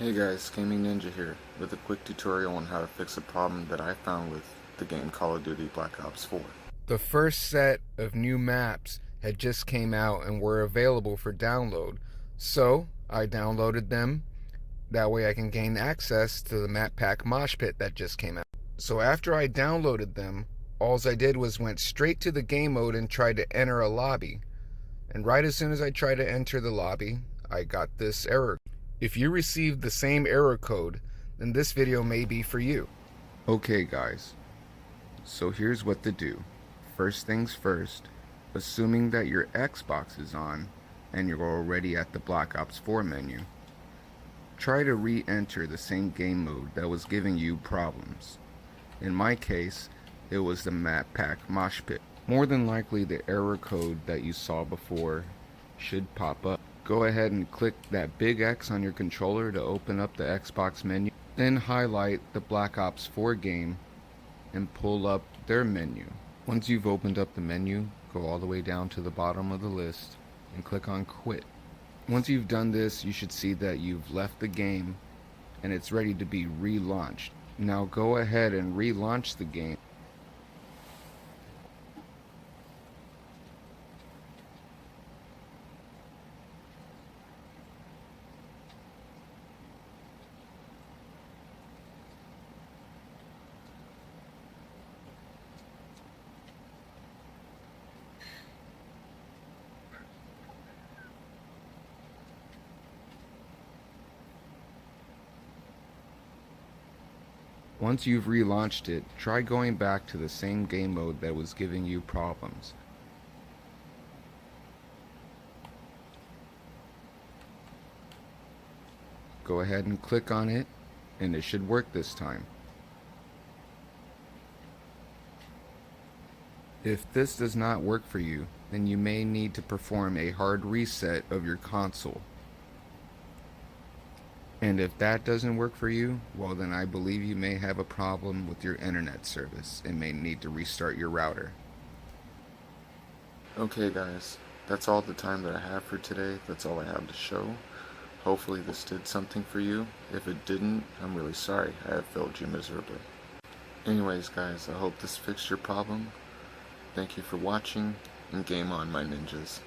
Hey guys, Gaming Ninja here, with a quick tutorial on how to fix a problem that I found with the game Call of Duty Black Ops 4. The first set of new maps had just came out and were available for download, so I downloaded them. That way I can gain access to the map pack mosh pit that just came out. So after I downloaded them, all I did was went straight to the game mode and tried to enter a lobby. And right as soon as I tried to enter the lobby, I got this error. If you received the same error code, then this video may be for you. Okay guys, so here's what to do. First things first, assuming that your Xbox is on and you're already at the Black Ops 4 menu, try to re-enter the same game mode that was giving you problems. In my case, it was the map pack mosh pit. More than likely the error code that you saw before should pop up. Go ahead and click that big X on your controller to open up the Xbox menu. Then highlight the Black Ops 4 game and pull up their menu. Once you've opened up the menu, go all the way down to the bottom of the list and click on Quit. Once you've done this, you should see that you've left the game and it's ready to be relaunched. Now go ahead and relaunch the game. Once you've relaunched it, try going back to the same game mode that was giving you problems. Go ahead and click on it, and it should work this time. If this does not work for you, then you may need to perform a hard reset of your console. And if that doesn't work for you, well then I believe you may have a problem with your internet service and may need to restart your router. Okay guys, that's all the time that I have for today. That's all I have to show. Hopefully this did something for you. If it didn't, I'm really sorry. I have failed you miserably. Anyways guys, I hope this fixed your problem. Thank you for watching, and game on my ninjas.